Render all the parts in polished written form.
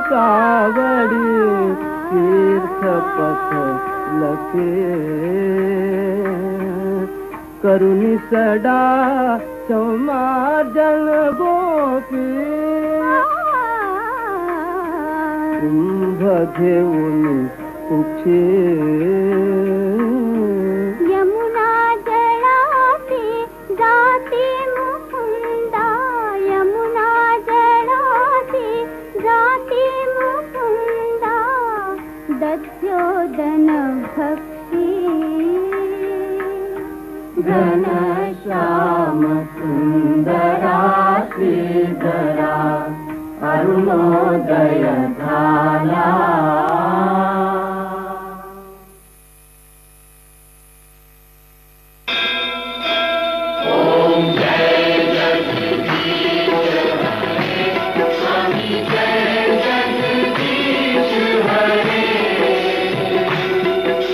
कावड़ी तीर्थ पथ लखे करुणी सडा समार्जन गोपी कुंभ घेऊन उठे यमुना जळाती जाती मुकुंदा यमुना जळाती जाती मुकुंदा दध्योदन भक्ती घनश्याम सुंदरा श्रीधरा अरुणोदय झाला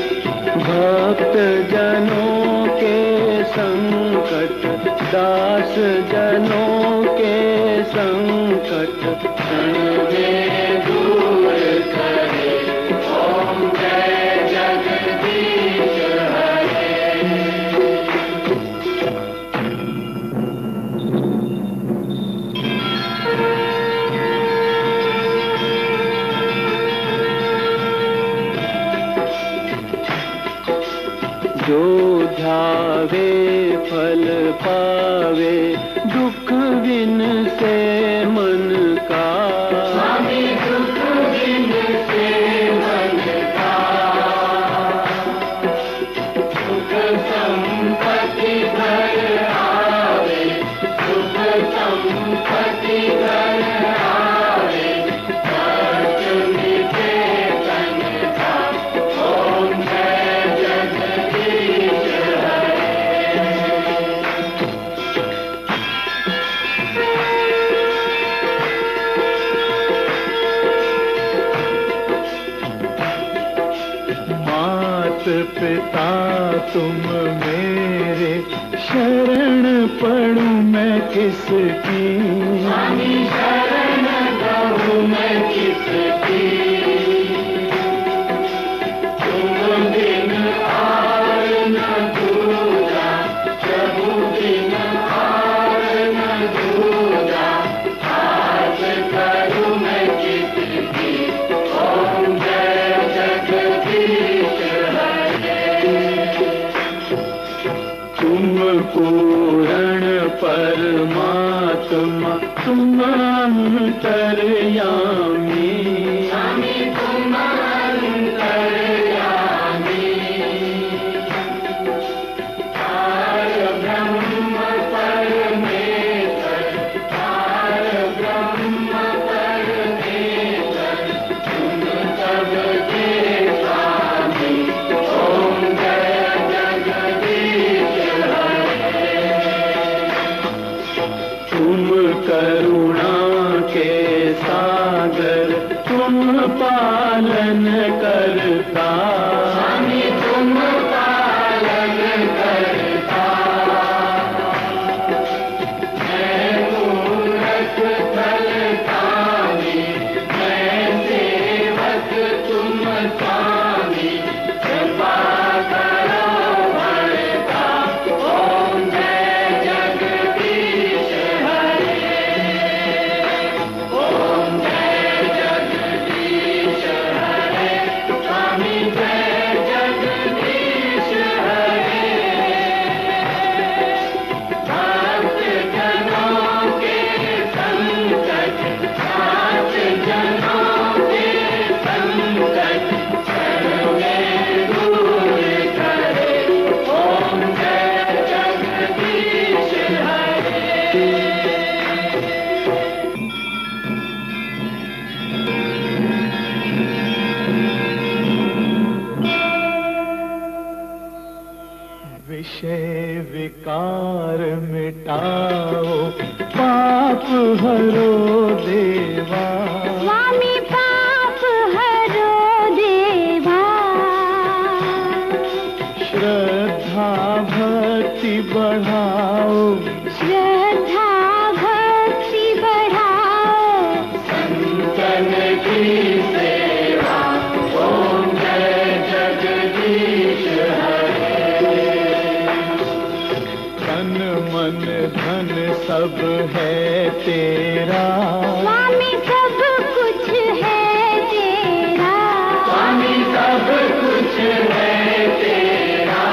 भक्त जनों के संकट दास जनों के संकट क्षण में दूर करे ओम जय जगदीश हरे। जो ध्यावे फल पावे दुख बिन से मन का स्वामी दुख बिन से मन का सुख संपत्ति घर आवे सुख संपत्ति घर आवे कष्ट मिटे तन का ओम जय जगदीश मात पिता तुम मेरे शरण पड़ूं मैं किसकी स्वामी शरण कहूँ मैं किसकी तुम बिन आर न दूजा प्रभु बिन आर न दूजा हाथ करूँ मैं किसकी ओम जय जगदीश तुम पूर्ण परमात्मा तुम अंतर्यामी स्वामी तुम अंतर्यामी पार ब्रह्म परमेश्वर पार ब्रह्म परमेश्वर तुम सबके स्वामी ओम जय जगदीश तुम करुणा के सागर तुम पालन करता स्वामी तुम पालन करता मैं मूरख फल स्वामी मैं सेवक तुम स्वामी कृपा करो भरता ओम जय जगदीश ओम जय जगदीश हरे स्वामी की सेवा। ओम जय जगदीश हरे। तन मन धन सब है तेरा, स्वामी सब कुछ है तेरा। स्वामी सब कुछ है तेरा।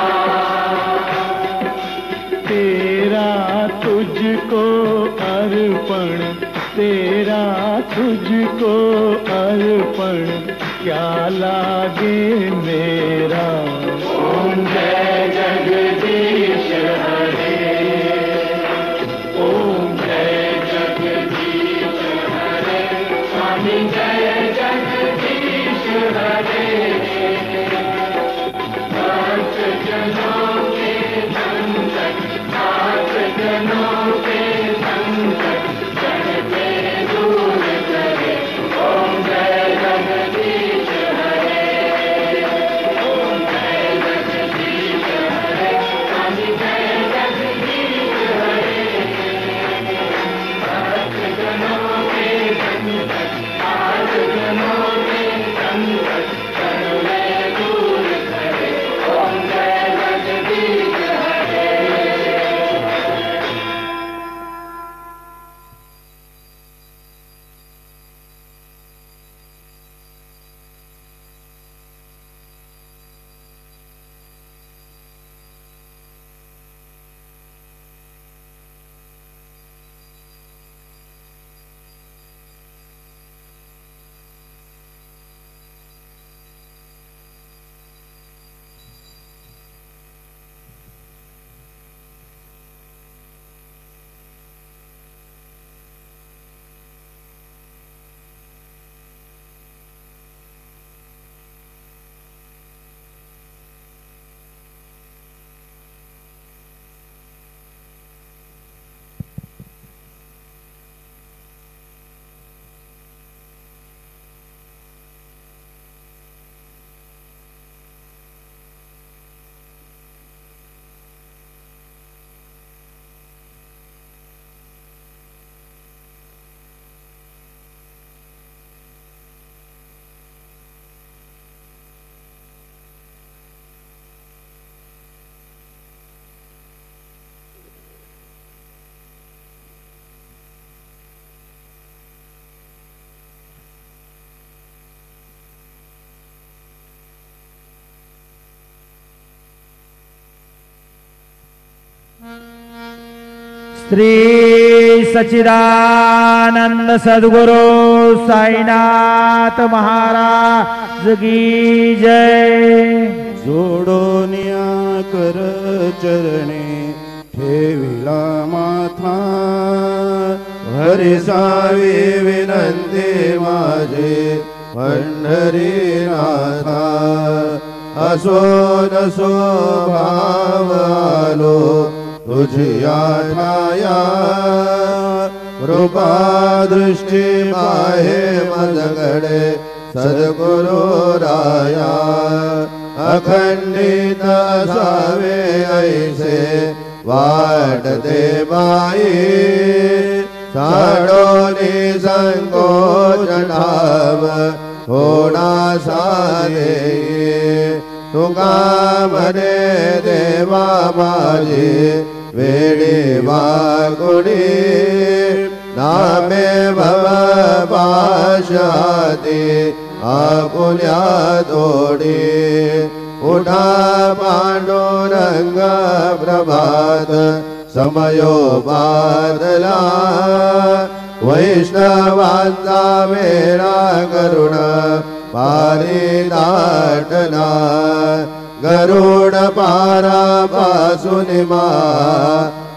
तेरा तुझको अर्पण, तेरा तुझको अर्पण, क्या लागे मेरा। ओम जय जगदीश हरे। ओम जय जगदीश हरे। स्वामी जय जगदीश हरे। भक्त जनों के संकट, भक्त जनों के संकट, जन के दूर करे। ओम जय जगदीश हरे। ओम जय जगदीश हरे। स्वामी जय जगदीश हरे। भक्त जनों के संकट, भक्त जनों के संकट, जन के दूर करे। ओम जय जगदीश हरे। श्री सच्चिदानंद सद्गुरु साईनाथ महाराज की जय। जोडोनिया कर चरणे ठेविला माथा, हरिसावी विनंती माझे पंढरीनाथा। असो नसो भाव आलो तुझिया ठाया, कृपा दृष्टी माहे मजगडे सद्गुरु राया। अखंडित असावे ऐसे वाटते बाई, साडोनी संकोच नाम होणा सारे। तुका म्हणे देवा माझी वेडी वागुडी, नामे भव पाशाती आपुल्या तोडी। उठा पांडुरंग प्रभात समयो बादला, वैष्णवांचा वेळा करुण पारिदाटला। गरुड पारापासून मा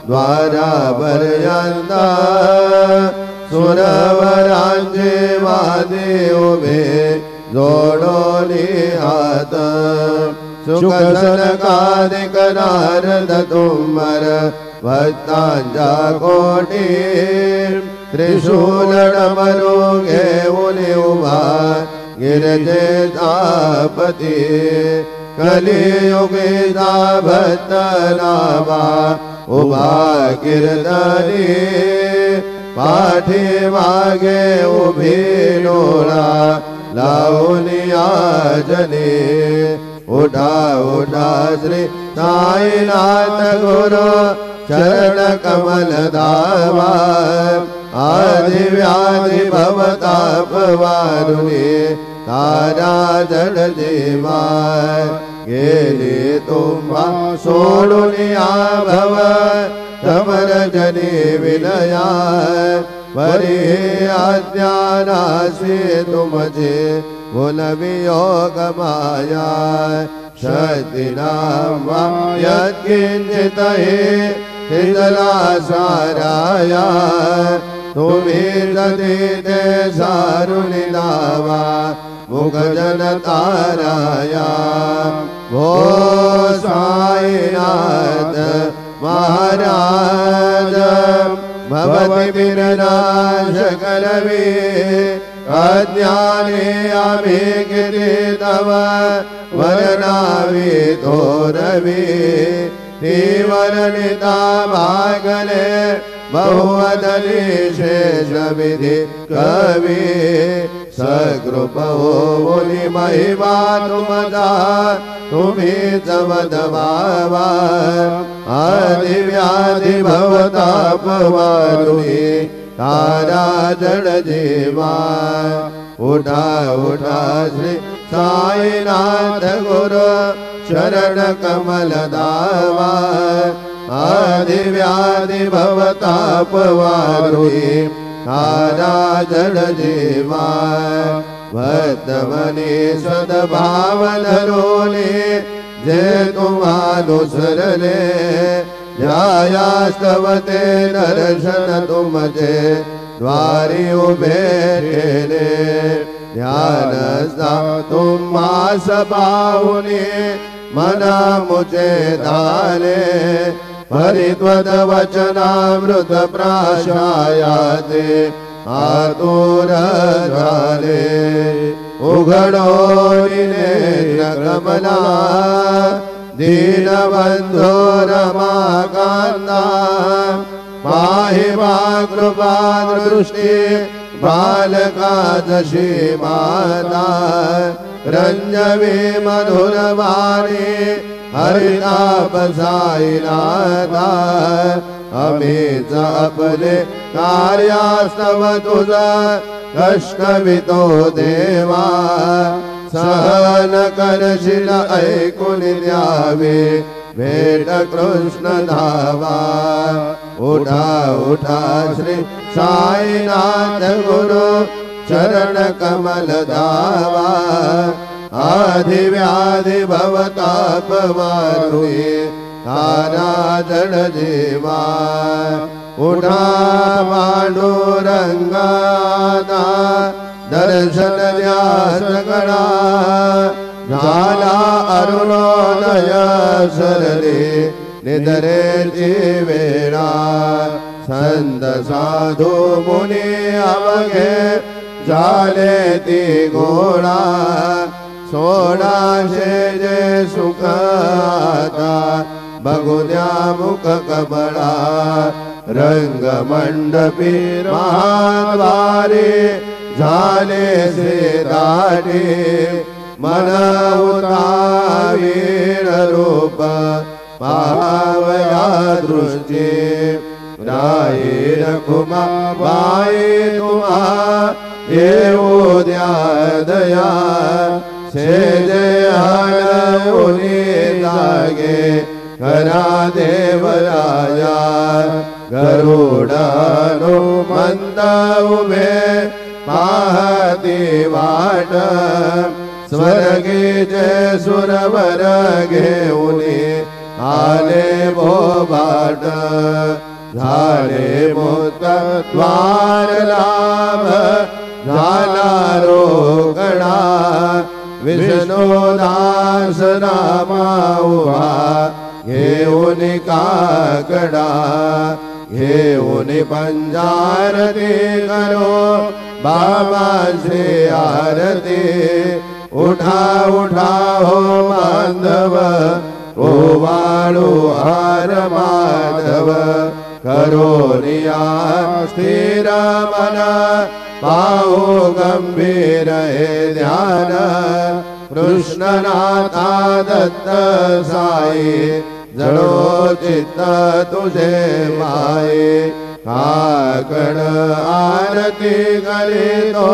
द्वारापर्यंत, सुरवरांचे वादे उभे जोडोनी हात। सुख सनकादिक नारद तुंबर भक्तांच्या कोटी, त्रिशूल डमरू घेऊन उभा गिरजेतापती। कलियुगीचा भक्त नामा उभा कीर्तनी, पाठी मागे उभी डोळा लावनिया जने उठा उठा श्री साईनाथ गुरु चरण कमल धावा आदि व्याधि भवताप वारुणे तारा जड जीवा गेले तुम्हा सोडुनिया भव तमर जनी विनया परी अज्ञानासी तुमचे गुणवियोग माया शक्ति नाम यत्किंचित हिजला साराया तुम्ही जती ते सारुणी लावा मुख जन ताराया वो साईनाथ महाराज भवति विनाश करवी अज्ञाने अभिगिरि तव वरनावी तोरवी तीवरनिता भागले बहुवदली शेष विधि कवि सकृप हो बोली महिमा तुमदा तुम्ही जमद बाबा आदि व्याधि भवताप वारुणी तारा जड जीवा उठा उठा श्री साईनाथ गुरु शरण कमल दावा आदि व्याधि भवताप वारुणी तारा जड जीवा वर्तमने सद्भाव धरोले जे तुम्हानुसरले ध्यायास्तवते दर्शन तुमचे द्वारी उभे ठेले ध्यानस्था तुम्हास पाहुने मना मुझे धाले परित्वद वचनामृत प्राशायाते आतुर झाले उघडो नेत्र कमला दीनबंधो रमाकांता पाहि मा कृपा दृष्टी बालका जशी माता रंजवी मधुरवाणी हरिताप साईनाथा अमीच आपले कार्यास्तव तुझा कष्टवितो देवा सहन करशील ऐकून द्यावे भेट कृष्ण धावा उठा उठा श्री साईनाथ गुरु चरण कमल धावा आदि व्याधि भवताप वारुणी तारा जड जीवा उठा पांडुरंगाना दर्शन ध्यास गणा झाला अरुणोदय सरले निधरेची वेळा संत साधू मुनी अवघे झाले ती गोळा सोळाशे जे सुख आता बघू द्या मुख कमळा रंग मंडपी महाद्वारे झाले से दाटे मन उतावीर रूप पावया दृष्टी राहीर खुमा बाई तुम्हा येऊ द्या दया से जय हरवुनी जागे करा देवराया गरुडानो मंद उभे पाहती वाट स्वर्गी जय सुरवर घेऊनी आले भोबाट झाले मोत द्वार लाभ झाला रोगणा विष्णुदास रामा उभा घेऊन काकडा घेऊन पंजारती करो बाबाची आरती उठा उठा हो बांधव ओ वाळू हार माधव करो निया स्थिर मना पाहू गंभीर हे ध्यान कृष्णनाथा दत्त साई जळो चित्त तुझे माये काकड आरती करीतो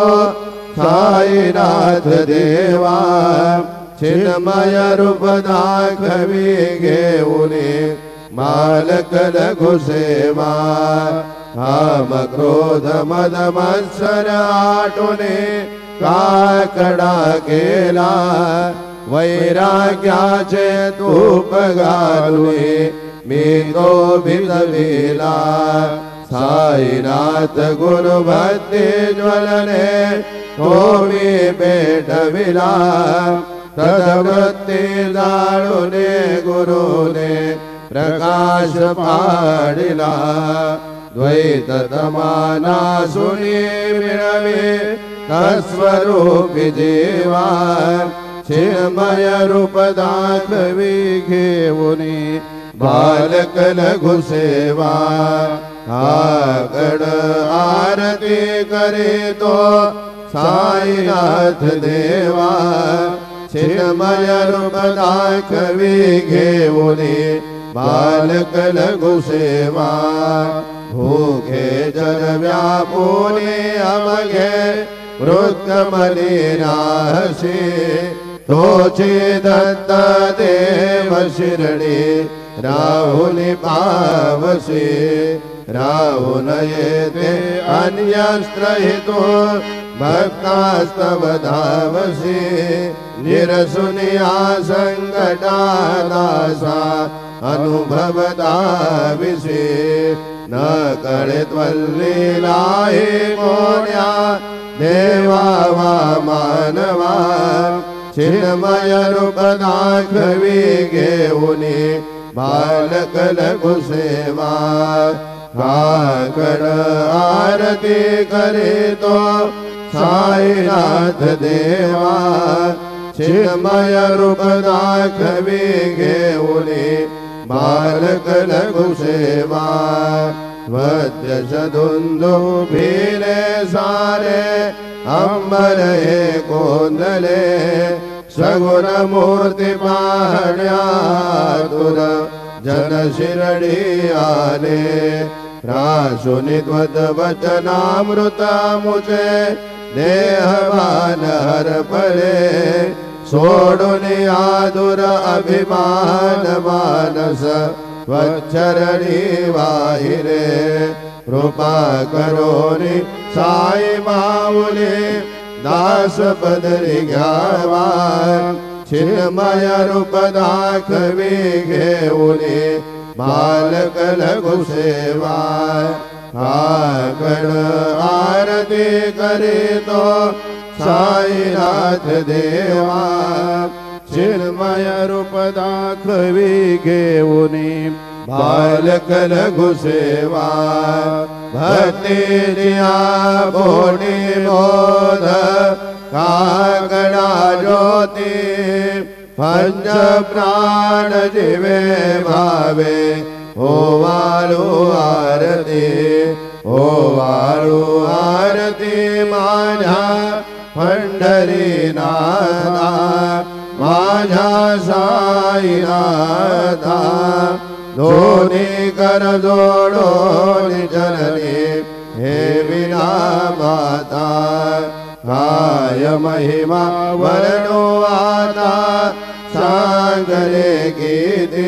साईनाथ देवा चिन्मय रूप दाखवी घेऊने मालक लघु सेवा काम क्रोध मद मत्सर आटुने काकडा केला वैराग्याचे तूप घालुने मी तो भिजविला साईनाथ गुरु भक्ती ज्वलने तो मी पेटविला तदवृत्ती जाळुने गुरुने प्रकाश पाडिला द्वैत तमाना सुनी मिळवे तस्वरूपी जीवा चिन्मय रूप दाखवी घेऊनी बालक लघु सेवा काकड आरती करीतो साईनाथ देवा चिन्मय रूप दाखवी घेऊनी बालक लघु सेवा भूखे जन व्यापुने अमघे मृत मलिनाहसी तोचे दत्त देव शिरडी राहुली पावसी राहुल येते अन्यस्त्र हितो भक्तास्तव धावसी निरसुनिया संकटा दासा अनुभवता विषे न कळे त्वल्लीला हे कोण्या देवा वा मानवा चिन्मय रूप दाखवी घेऊनी बालक लघु सेवा काकड आरती करीतो साईनाथ देवा चिन्मय रूप दाखवी घेऊनी बालक लघु सेवा वद्य सदुंदुभिले सारे अंबर हे कोंदले सगुण मूर्ती पाहण्या तुर जन शिरडी आले रासुनी त्वद वचनामृत मुचे देहवान हरपले सोडून आदुर अभिमान मानस त्वच्चरणी वाहिरे कृपा करोनी साई माऊली दास पदरी घ्यावा चिन्मय रूप दाखवी घेऊनी बालक लघु सेवा काकड आरती करीतो साईनाथ देवा चिन्मय रूप दाखवी घेऊनी बालक लघु सेवा भक्ती दिया बोनी बोध काकडा ज्योती पंच प्राण जीवे भावे ओवाळू आरती ओवाळू आरती माझ्या पंढरी नाथा माझ्या साईनाथा दोन्ही कर जोडोन जननी हे विना माता काय महिमा वर्णो आता सांगले गीते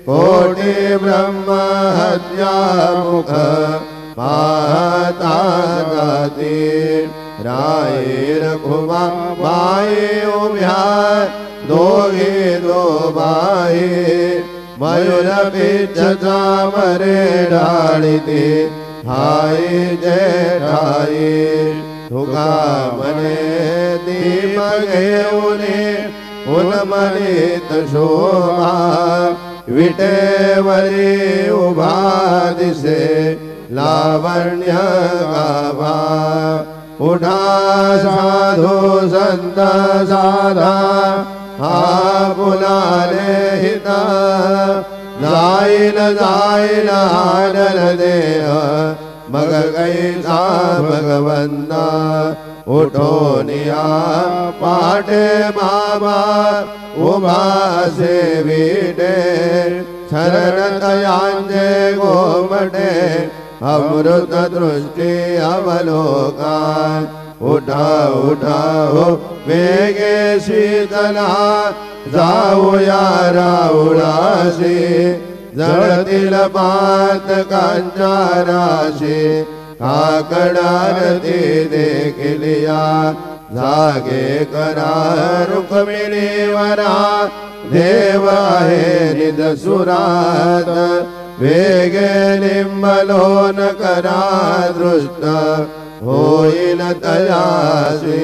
कोटी ब्रह्म हत्या मुख पाहता जाते राये रघुमा बाई उभ्या दोघे दो बाई मयूर बीजचा मरे डाळीते हाय जय ठाई तुका मने दीप घेऊने उन्मलित शोभा विटेवरी उभा दिसे लावण्य गाभा उठा साधू संत साधा हा फुलाले हिता जाईल जाईल आनल देह मग कैसा भगवंता उठो निया पाटे बाबा उभासे वीटे शरण तयांजे गोमटे अमृत दृष्टि अवलोकन उठा उठाओ वेगे शीतला जाऊया राऊळाशी जळतील पात कांचाराशी काकडारती देखलिया जागे करा रुक्मिणीवरा देव आहे निज सुरात वेगे निंबलोन करा दृष्ट होईल तयासी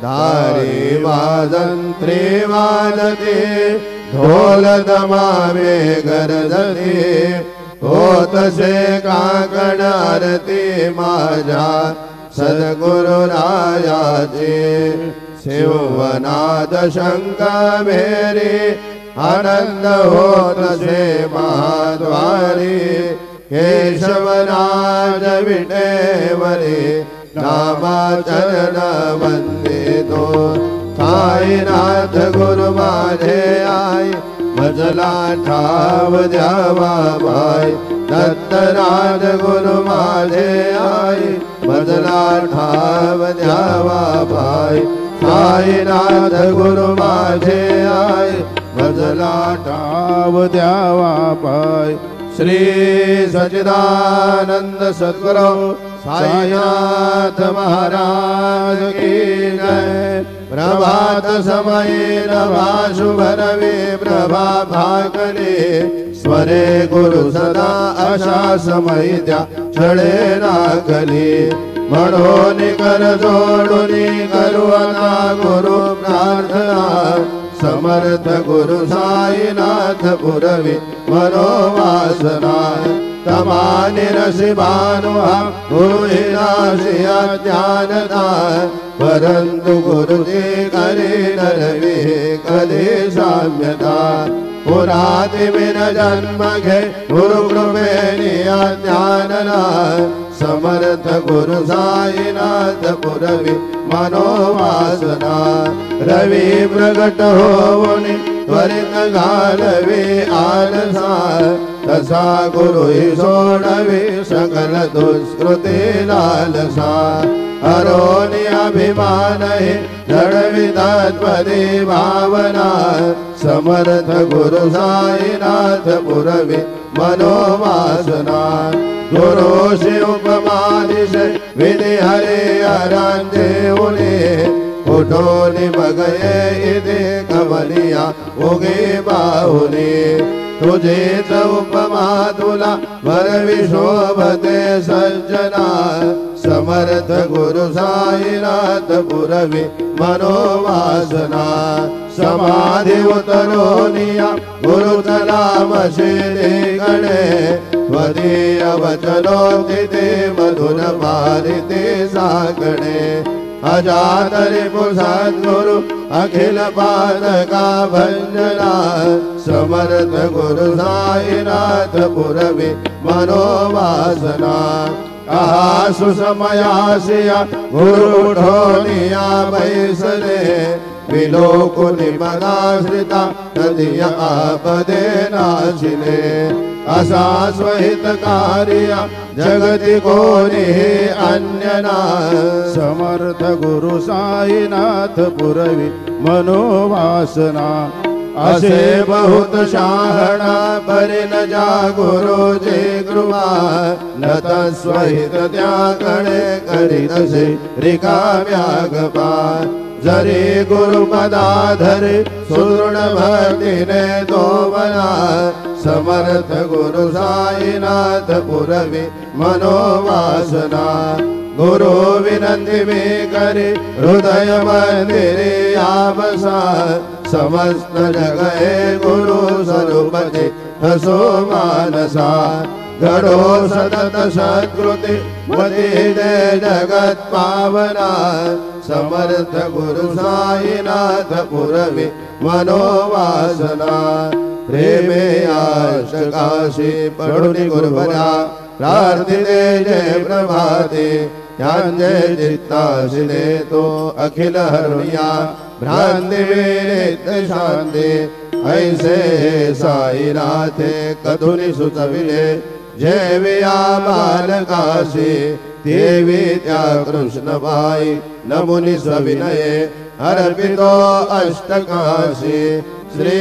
धारी वाजंत्री वाजते ढोल दमावे गरजते होतसे काकड आरती माझ्या सद्गुरु रायाचे शिवनाद शंका मेरी आनंद होतसे महाद्वारी केशवराज विटेवरे नामाचरण वंदितो साईनाथ गुरु माझे आई मजला ठाव द्यावा बाई दत्तराज गुरु माझे आई मजला ठाव द्यावा बाई साईनाथ गुरु माझे आई मजला ठाव द्यावा बाई श्री सच्चिदानंद सद्गुरु साईनाथ महाराज की जय। प्रभात समये नभा शुभ रवि प्रभा भाकले स्वरे गुरु सदा अशा समय त्या चढे नागली म्हणून कर जोडून करू आता गुरु प्रार्थना समर्थ गुरु साईनाथ पुरवी मनोवासना तमानि रसिभानुहा गुरु हिराशिया ज्ञानदा परंतु गुरुजी करे नरवे कले साम्यता पुराति विन जन्म घे गुरु कृपेनिया ज्ञानना समर्थ गुरु साईनाथ पुरवी मनोवासना रवि प्रगट होवुनि त्वरित घालवे आलसा तसा गुरु सोडवे सकल दुष्कृती लालसा अरोनि अभिमान हे जडविदात्पदे भावना समर्थ गुरु साईनाथ पुरवी मनोवासना गुरु शिव उपमादिश विधि हरे अरांजे उले उठोनि बगये इदे कवलिया उगे बाहुले तुझेच उपमा तुला वरविशोभते सज्जना समर्थ गुरु साईनाथ पुरवी मनोवासना समाधि उतरोनिया गुरु तलामशे गणे वदीय वचनोक्ति मधुर पारिते सागणे अजातरि सद्गुरु अखिल पादका भंजना समर्थ गुरु साईनाथ पुरवी मनोवासना कहा सुसमयासिया गुरु ठोनिया बैसले विलोकुनि मदाश्रिता नदिया आपदे नाशिले असा स्वहित कार्य जगति कोनि अन्यना समर्थ गुरु साईनाथ पुरवी मनोवासना असे बहुत शहाणा परि न जा गुरु जे कृपा न तस्वहित त्यागणे करी नसे रिकाम्या गपा जरी गुरु पदाधरे सुदृढ भक्तीने तो बना समर्थ गुरु साईनाथ पुरवी मनोवासना गुरु विनंती में करे हृदय मंदिरे आवसा समस्त जगहे गुरु स्वरूपते हसो मानसा घडो सतत सत्कृति मती दे जगत पावना समर्थ गुरु साईनाथ पुरवी मनोवासना प्रेमे आशकाशी पडुनि गुरुबरा प्रार्थिते जय प्रभाते जय चित्ताशिले तो अखिल हरुया भ्रांति मेरे शांति ऐसे साई नाथे कधुनि सुतविले जय विया बालकाशी देवी त्या कृष्ण भाई नमुनि सविनये अर्पितो अष्टकाशी श्री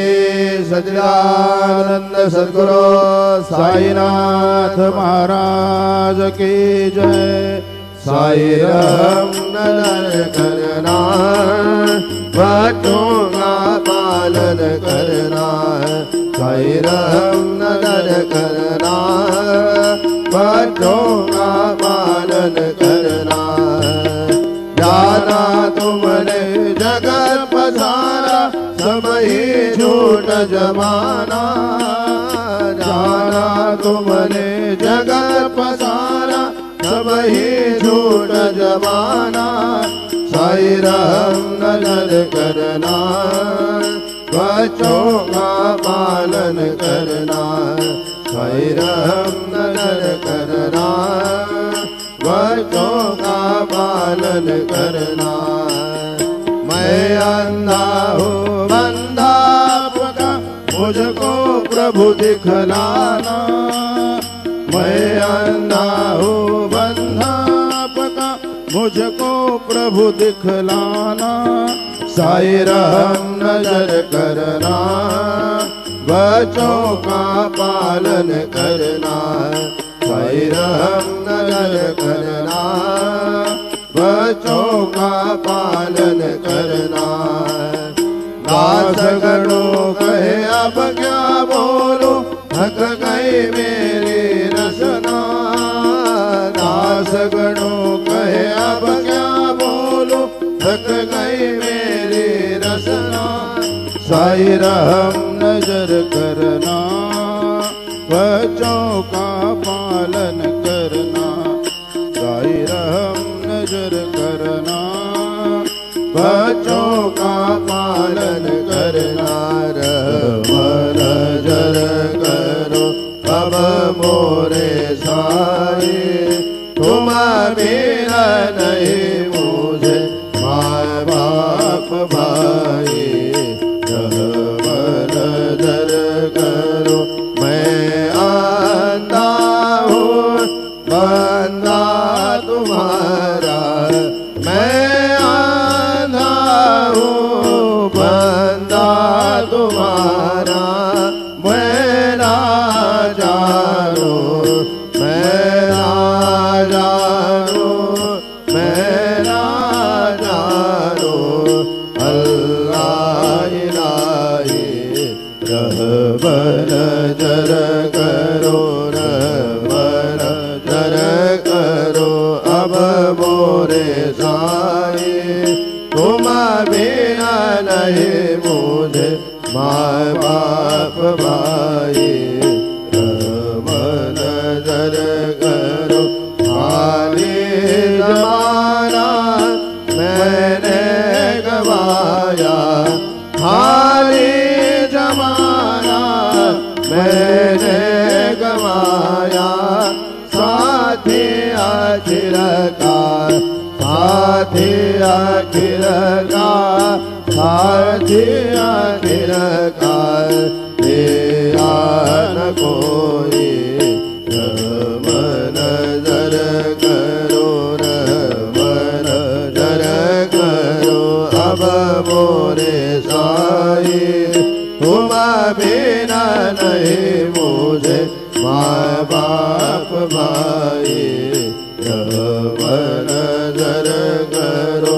सच्चिदानंद सद्गुरु साईनाथ महाराज की जय। साई राम नदर करना बच्चों का पालन करना साई राम नदर करना बच्चों का पालन करना जाना तुमने जगत पसारा समय झूठ जमाना जाना तुमने जगत पसारा समय झूठ जमाना साई राम नजर करना बच्चों का पालन करना साई राम नजर करना बच्चों का पालन करना। मैं अंधा हूँ बंदा आपका मुझको प्रभु दिखलाना मैं अंधा हूँ बंदा आपका मुझको प्रभु दिखलाना साई राम नजर करना बच्चों का पालन करना साई राम नजर करना बच्चों का पालन करना। दास गणों कहे अब क्या बोलो थक गई मेरी रसना दास गणों कहे अब क्या बोलो थक गई मेरी रसना साई राम नजर करना बच्चों का पालन करना साई राम नजर करना बच्चों का पालन करना। रहमत नजर करो अब मोरे साई तुम मेरा नहीं मुझे माँ बाप भाई रहमत नजर करो मैं आंधा हूँ बंदा तुम्हारा मैं आंधा हूँ बंदा तुम्हारा मैं ना जानो मैं ना जानो मैं ना जानो अल्लाह इलाही रहमत नजर करो रहमत नजर करो अब मोरे साई तुम बिना नहीं मुझे माँ बाप भाई रहमत नजर करो खाली जमाना मैंने गवाया खाली जमाना मैंने गवाया साथी आखिर का साथी आखिर का साथी आखिर का तेरा न कोई रहमत नजर करो रहमत नजर करो अब मोरे साई तुम बिना नहीं मुझे माँ बाप भाई रहमत नजर करो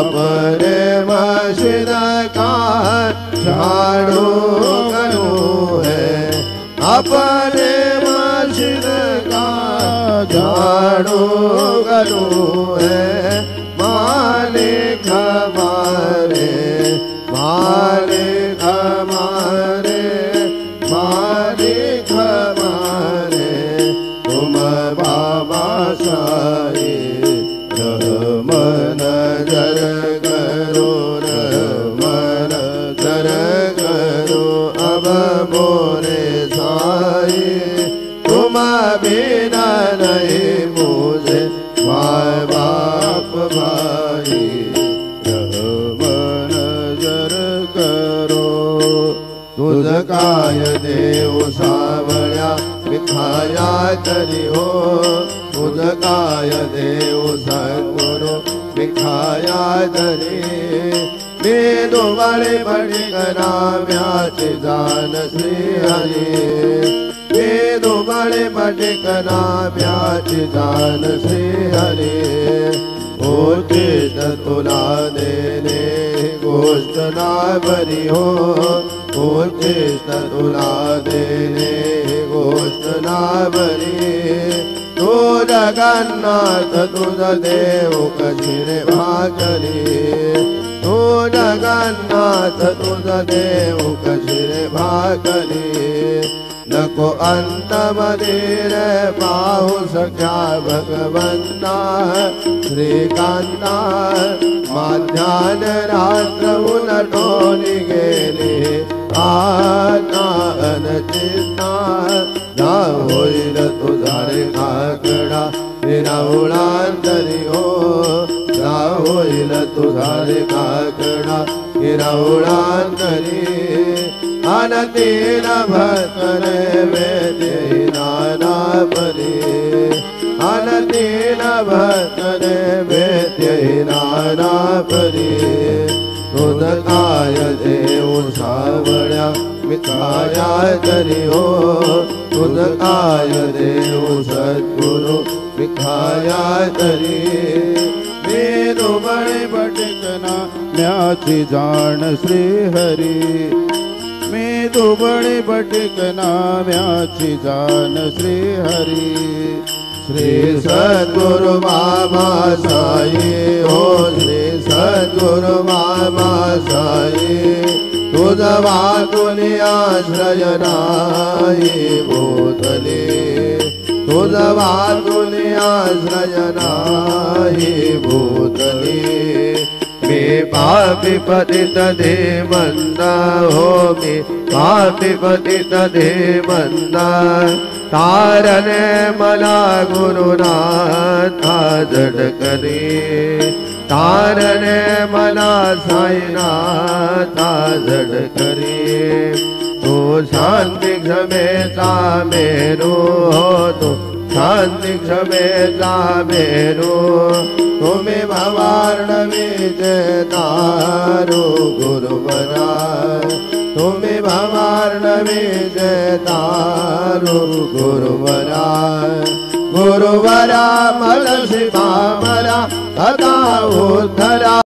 अपने मस्जिद का झाड़ू करूँ है अपने मस्जिद का झाड़ू करूँ है मालिक हमारे मालिक हमारे मालिक हमारे तुम बाबा साई रहमत नजर करो रहमत नजर करो अब मोरे साई तुम बिना तुझ काय देव सावळ्या विखाया तरी हो तुझ काय देव सद्गुरु विखाया तरी वेदो बड़े बड़े नाम्याचे जान श्री हरी वेदो बड़े बड़े नाम्याचे जान श्री हरी गोष्ट तुला देणे गोष्ट ना बरी हो गोष्ट तुला देणे गोष्ट ना बरी तो जगन्नाथ तुझ देव कशी भाकरी तो जगन्नाथ तुझ देव कशी भाकरी नको अंत मधीर पाहू सख्या भगवंता श्रीकांता माध्यान रात्र उलटून गेले आता अनचिंता ना होईल तुझा रे काकडा हिरावळांतरी हो ना होईल तुझा रे काकडा हिरावळांतरी अनतीन भक्तरे वेदे नाना परी अनतीन भक्तरे वेदे नाना परी तुझ काय देव सावळ्या विखाया तरी हो तुझ काय देव सद्गुरु विखाया तरी वेदो बड़े भटकना म्याची जाण श्री हरी मेदो बड़े भटकना म्याची जाण श्री हरी श्री सद्गुरु बाबा साई हो श्री सद्गुरु बाबा साई तुझ वाकुनी आश्रय नाही भूतले तुझ वाकुनी आश्रय नाही भूतले मी पापी पतित धीमंदा हो मी पापी पतित धीमंदा तारणे मला गुरुनाथा झटकरी तारणे मला साईनाथा झटकरी तो शांती क्षमेचा मेरू हो तो शांती क्षमेचा मेरू तुम्ही भवार्णवीचे तारू गुरुवरा तुम्ही भवार्णवीचे तारू गुरुवरा गुरुवरा मला शिवा मला सदा उद्धरा